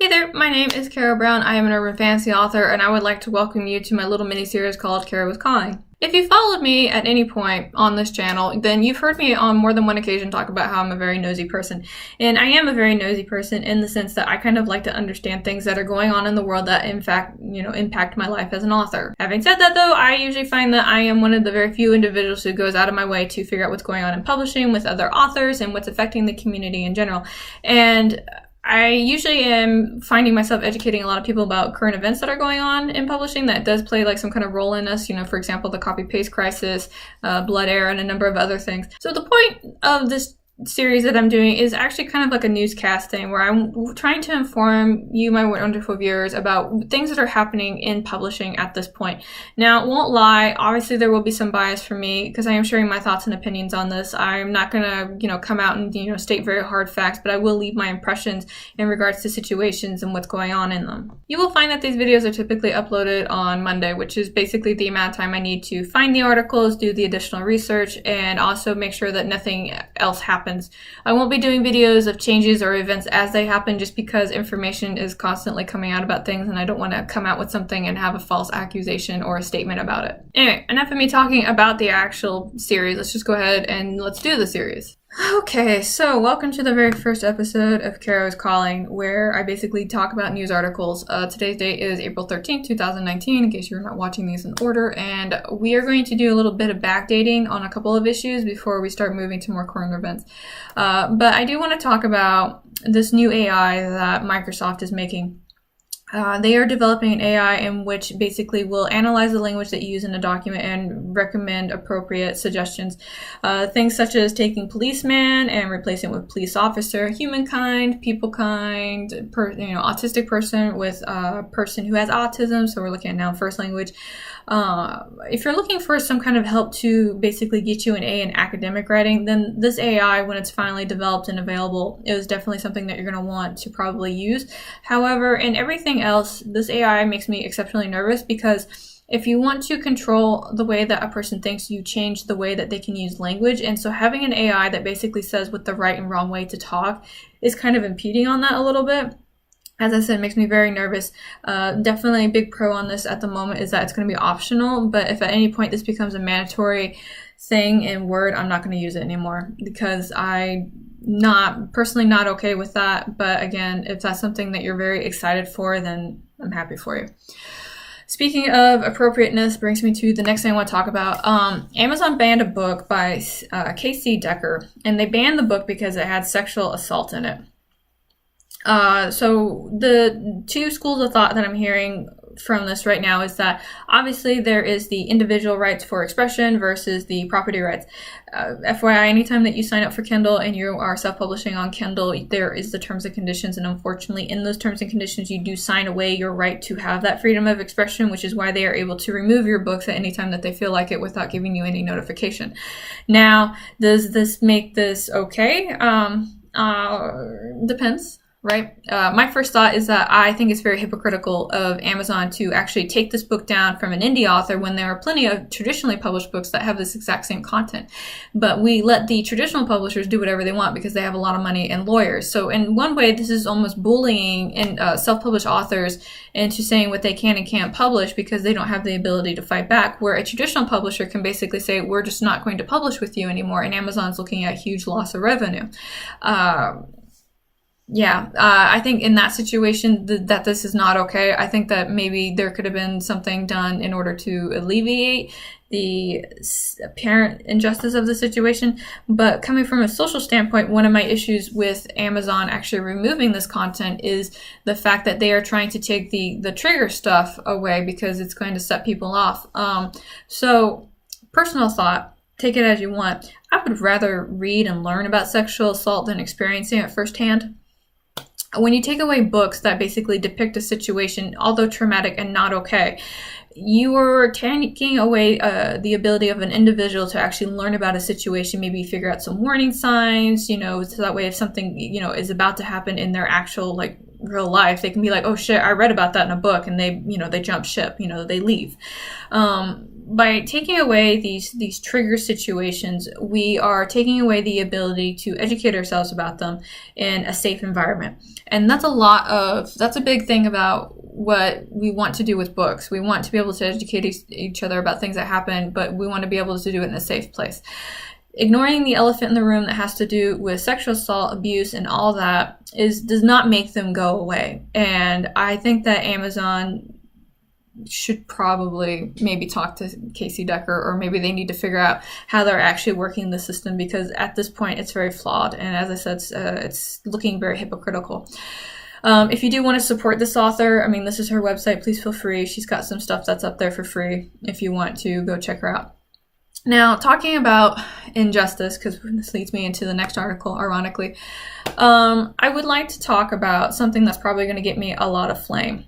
Hey there, my name is Kara Brown. I am an urban fantasy author, and I would like to welcome you to my little mini-series called Kara Was Calling. If you followed me at any point on this channel, then you've heard me on more than one occasion talk about how I'm a very nosy person. And I am a very nosy person in the sense that I kind of like to understand things that are going on in the world that in fact, impact my life as an author. Having said that though, I usually find that I am one of the very few individuals who goes out of my way to figure out what's going on in publishing with other authors and what's affecting the community in general. And I usually am finding myself educating a lot of people about current events that are going on in publishing that does play like some kind of role in this, for example, the copy-paste crisis, Blood, Heir, and a number of other things. So the point of this series that I'm doing is actually kind of like a newscast thing where I'm trying to inform you, my wonderful viewers, about things that are happening in publishing at this point. Now, won't lie, obviously there will be some bias for me because I am sharing my thoughts and opinions on this. I'm not gonna, come out and, state very hard facts, but I will leave my impressions in regards to situations and what's going on in them. You will find that these videos are typically uploaded on Monday, which is basically the amount of time I need to find the articles, do the additional research, and also make sure that nothing else happens. I won't be doing videos of changes or events as they happen just because information is constantly coming out about things and I don't want to come out with something and have a false accusation or a statement about it. Anyway, enough of me talking about the actual series. Let's just go ahead and let's do the series. Okay, so welcome to the very first episode of Kara Was Calling, where I basically talk about news articles. Today's date is April 13th, 2019, in case you're not watching these in order, and we are going to do a little bit of backdating on a couple of issues before we start moving to more current events. But I do want to talk about this new AI that Microsoft is making. They are developing an AI in which basically will analyze the language that you use in a document and recommend appropriate suggestions. Things such as taking policeman and replacing it with police officer, humankind, peoplekind, autistic person with a person who has autism. So we're looking at now first language. If you're looking for some kind of help to basically get you an A in academic writing, then this AI, when it's finally developed and available, is definitely something that you're going to want to probably use. However, in everything else, this AI makes me exceptionally nervous because if you want to control the way that a person thinks, you change the way that they can use language. And so having an AI that basically says what the right and wrong way to talk is kind of impeding on that a little bit. As I said, it makes me very nervous. Definitely a big pro on this at the moment is that it's going to be optional, but if at any point this becomes a mandatory thing in Word, I'm not going to use it anymore because I'm personally not okay with that. But again, if that's something that you're very excited for, then I'm happy for you. Speaking of appropriateness brings me to the next thing I want to talk about. Amazon banned a book by K.C. Decker, and they banned the book because it had sexual assault in it. So the two schools of thought that I'm hearing from this right now is that obviously there is the individual rights for expression versus the property rights. FYI, anytime that you sign up for Kindle and you are self-publishing on Kindle, there is the terms and conditions, and unfortunately in those terms and conditions you do sign away your right to have that freedom of expression, which is why they are able to remove your books at any time that they feel like it without giving you any notification. Now, does this make this okay? Depends. Right? My first thought is that I think it's very hypocritical of Amazon to actually take this book down from an indie author when there are plenty of traditionally published books that have this exact same content. But we let the traditional publishers do whatever they want because they have a lot of money and lawyers. So in one way, this is almost bullying self-published authors into saying what they can and can't publish because they don't have the ability to fight back, where a traditional publisher can basically say, we're just not going to publish with you anymore, and Amazon's looking at huge loss of revenue. I think in that situation that this is not okay. I think that maybe there could have been something done in order to alleviate the apparent injustice of the situation. But coming from a social standpoint, one of my issues with Amazon actually removing this content is the fact that they are trying to take the trigger stuff away because it's going to set people off. So personal thought, take it as you want. I would rather read and learn about sexual assault than experiencing it firsthand. When you take away books that basically depict a situation, although traumatic and not okay, you are taking away the ability of an individual to actually learn about a situation, maybe figure out some warning signs, so that way if something, is about to happen in their actual, real life, they can be like, oh shit, I read about that in a book, and they jump ship, they leave. by taking away these trigger situations, we are taking away the ability to educate ourselves about them in a safe environment. And that's a big thing about what we want to do with books. We want to be able to educate each other about things that happen, but we want to be able to do it in a safe place. Ignoring the elephant in the room that has to do with sexual assault, abuse, and all that does not make them go away. And I think that Amazon should probably maybe talk to Casey Decker, or maybe they need to figure out how they're actually working the system, because at this point it's very flawed. And as I said, it's looking very hypocritical. If you do want to support this author, I mean, this is her website. Please feel free. She's got some stuff that's up there for free if you want to go check her out. Now, talking about injustice, because this leads me into the next article, ironically, I would like to talk about something that's probably going to get me a lot of flame.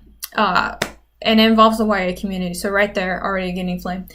And it involves the YA community. So right there, already getting flame.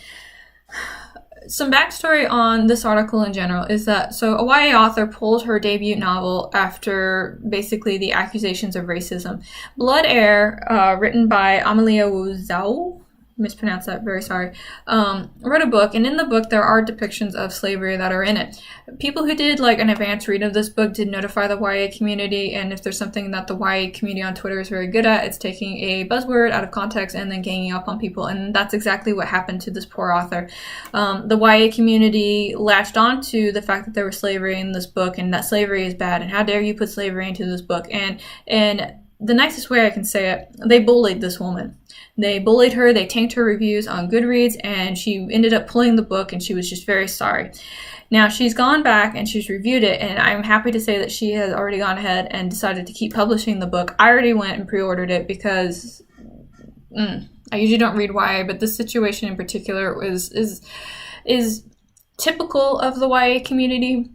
Some backstory on this article in general is that, so a YA author pulled her debut novel after basically the accusations of racism. Blood Heir, written by Amelia Zhao, mispronounced that, very sorry, wrote a book, and in the book there are depictions of slavery that are in it. People who did like an advanced read of this book did notify the YA community, and if there's something that the YA community on Twitter is very good at, it's taking a buzzword out of context and then ganging up on people, and that's exactly what happened to this poor author. The YA community latched on to the fact that there was slavery in this book, and that slavery is bad, and how dare you put slavery into this book, and the nicest way I can say it, they bullied this woman. They bullied her, they tanked her reviews on Goodreads, and she ended up pulling the book, and she was just very sorry. Now, she's gone back and she's reviewed it, and I'm happy to say that she has already gone ahead and decided to keep publishing the book. I already went and pre-ordered it because I usually don't read YA, but this situation in particular is typical of the YA community.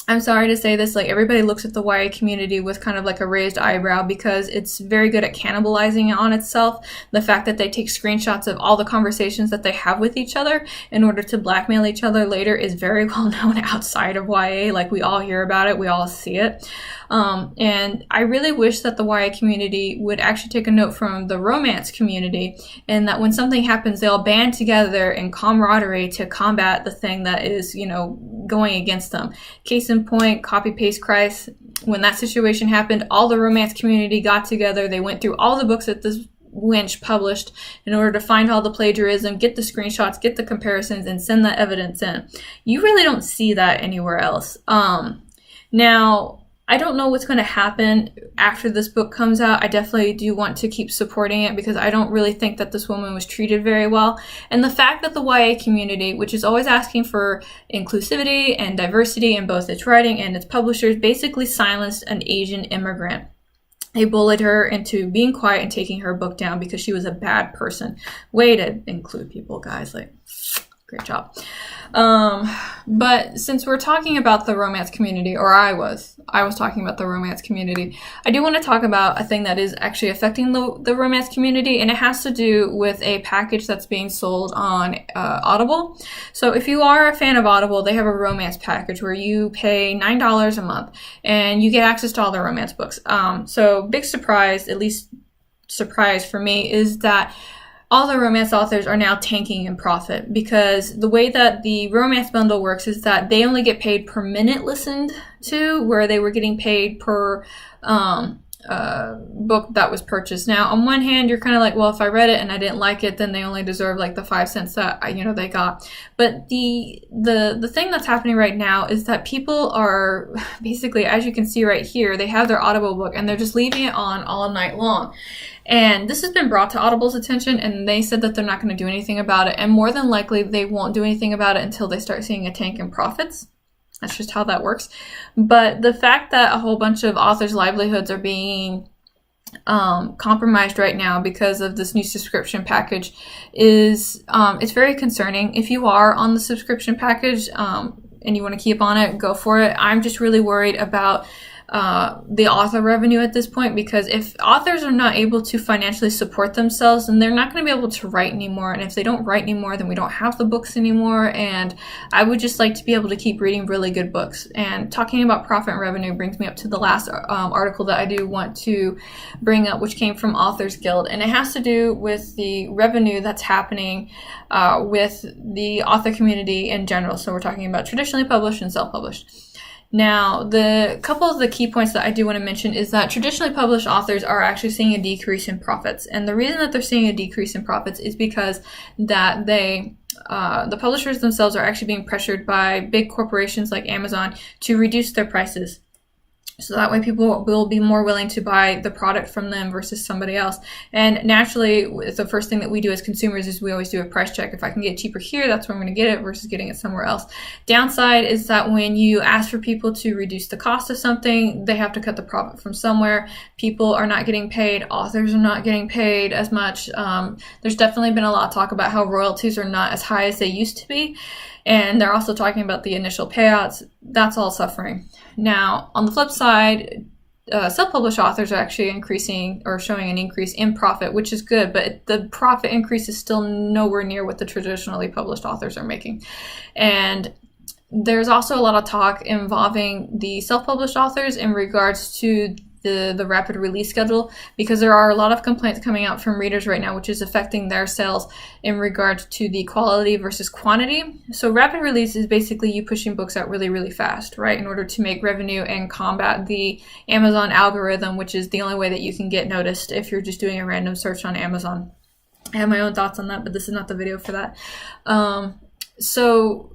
I'm sorry to say this, like, everybody looks at the YA community with kind of like a raised eyebrow because it's very good at cannibalizing on itself. The fact that they take screenshots of all the conversations that they have with each other in order to blackmail each other later is very well known outside of YA. Like, we all hear about it, we all see it. And I really wish that the YA community would actually take a note from the romance community, and that when something happens, they'll band together in camaraderie to combat the thing that is, going against them. Case in point, copy paste Christ. When that situation happened, all the romance community got together. They went through all the books that this wench published in order to find all the plagiarism, get the screenshots, get the comparisons, and send that evidence in. You really don't see that anywhere else. Now, I don't know what's going to happen after this book comes out. I definitely do want to keep supporting it because I don't really think that this woman was treated very well. And the fact that the YA community, which is always asking for inclusivity and diversity in both its writing and its publishers, basically silenced an Asian immigrant. They bullied her into being quiet and taking her book down because she was a bad person. Way to include people, guys. Like, great job. But since we're talking about the romance community, or I was talking about the romance community, I do want to talk about a thing that is actually affecting the romance community, and it has to do with a package that's being sold on Audible. So if you are a fan of Audible, they have a romance package where you pay $9 a month and you get access to all the romance books. So big surprise, at least surprise for me, is that all the romance authors are now tanking in profit, because the way that the romance bundle works is that they only get paid per minute listened to, where they were getting paid per book that was purchased. Now, on one hand, you're kind of like, well, if I read it and I didn't like it, then they only deserve like the 5 cents that they got. But the thing that's happening right now is that people are basically, as you can see right here, they have their Audible book and they're just leaving it on all night long. And this has been brought to Audible's attention, and they said that they're not going to do anything about it. And more than likely, they won't do anything about it until they start seeing a tank in profits. That's just how that works. But the fact that a whole bunch of authors' livelihoods are being compromised right now because of this new subscription package is it's very concerning. If you are on the subscription package and you want to keep on it, go for it. I'm just really worried about the author revenue at this point, because if authors are not able to financially support themselves, then they're not going to be able to write anymore. And if they don't write anymore, then we don't have the books anymore. And I would just like to be able to keep reading really good books. And talking about profit and revenue brings me up to the last article that I do want to bring up, which came from Authors Guild. And it has to do with the revenue that's happening with the author community in general. So we're talking about traditionally published and self-published. Now, the couple of the key points that I do want to mention is that traditionally published authors are actually seeing a decrease in profits. And the reason that they're seeing a decrease in profits is because that the publishers themselves are actually being pressured by big corporations like Amazon to reduce their prices. So that way people will be more willing to buy the product from them versus somebody else. And naturally, the first thing that we do as consumers is we always do a price check. If I can get it cheaper here, that's where I'm going to get it versus getting it somewhere else. Downside is that when you ask for people to reduce the cost of something, they have to cut the profit from somewhere. People are not getting paid. Authors are not getting paid as much. There's definitely been a lot of talk about how royalties are not as high as they used to be. And they're also talking about the initial payouts. That's all suffering. Now, on the flip side, self-published authors are actually increasing or showing an increase in profit, which is good, but the profit increase is still nowhere near what the traditionally published authors are making. And there's also a lot of talk involving the self-published authors in regards to the rapid release schedule, because there are a lot of complaints coming out from readers right now, which is affecting their sales in regards to the quality versus quantity. So rapid release is basically you pushing books out really, really fast, right, in order to make revenue and combat the Amazon algorithm, which is the only way that you can get noticed if you're just doing a random search on Amazon. I have my own thoughts on that, but this is not the video for that. So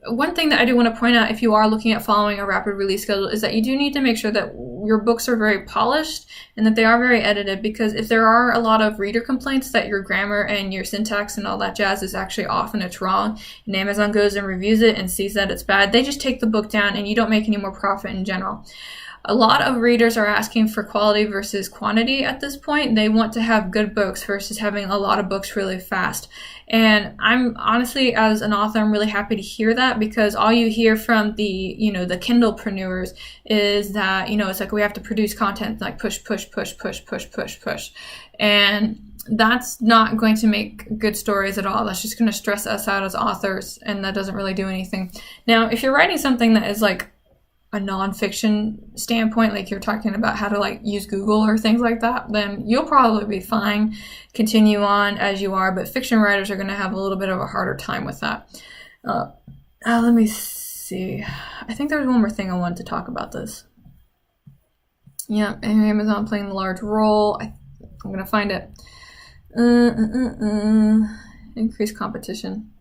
one thing that I do want to point out, if you are looking at following a rapid release schedule, is that you do need to make sure that your books are very polished and that they are very edited, because if there are a lot of reader complaints that your grammar and your syntax and all that jazz is actually off and it's wrong, and Amazon goes and reviews it and sees that it's bad, they just take the book down and you don't make any more profit in general. A lot of readers are asking for quality versus quantity at this point. They want to have good books versus having a lot of books really fast. And I'm honestly, as an author, I'm really happy to hear that, because all you hear from the Kindlepreneurs is that, it's like we have to produce content, like push. And that's not going to make good stories at all. That's just going to stress us out as authors, and that doesn't really do anything. Now, if you're writing something that is like a nonfiction standpoint, like you're talking about how to use Google or things like that, then you'll probably be fine. Continue on as you are, but fiction writers are going to have a little bit of a harder time with that. Let me see. I think there was one more thing I wanted to talk about this. Yeah, Amazon playing the large role. I'm going to find it. Increased competition.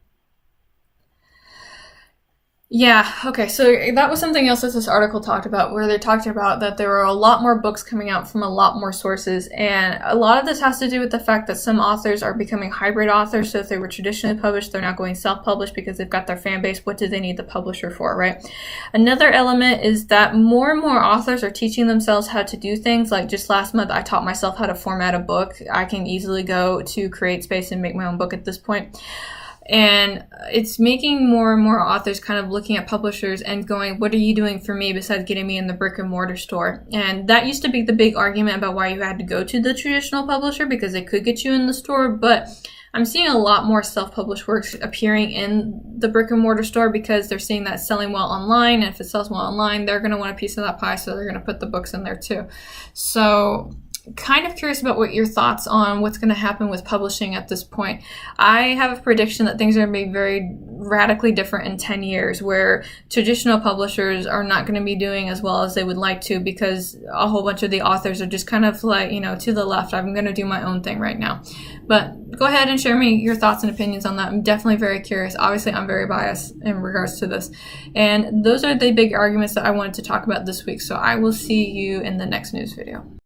Yeah, okay, so that was something else that this article talked about, where they talked about that there are a lot more books coming out from a lot more sources, and a lot of this has to do with the fact that some authors are becoming hybrid authors. So if they were traditionally published, they're now going self-published because they've got their fan base. What do they need the publisher for, right? Another element is that more and more authors are teaching themselves how to do things. Like just last month, I taught myself how to format a book. I can easily go to CreateSpace and make my own book at this point. And it's making more and more authors kind of looking at publishers and going, what are you doing for me besides getting me in the brick and mortar store? And that used to be the big argument about why you had to go to the traditional publisher, because they could get you in the store. But I'm seeing a lot more self-published works appearing in the brick and mortar store, because they're seeing that selling well online. And if it sells well online, they're going to want a piece of that pie, so they're going to put the books in there too. So kind of curious about what your thoughts on what's going to happen with publishing at this point. I have a prediction that things are going to be very radically different in 10 years, where traditional publishers are not going to be doing as well as they would like to, because a whole bunch of the authors are just kind of like, to the left. I'm going to do my own thing right now. But go ahead and share me your thoughts and opinions on that. I'm definitely very curious. Obviously, I'm very biased in regards to this. And those are the big arguments that I wanted to talk about this week. So I will see you in the next news video.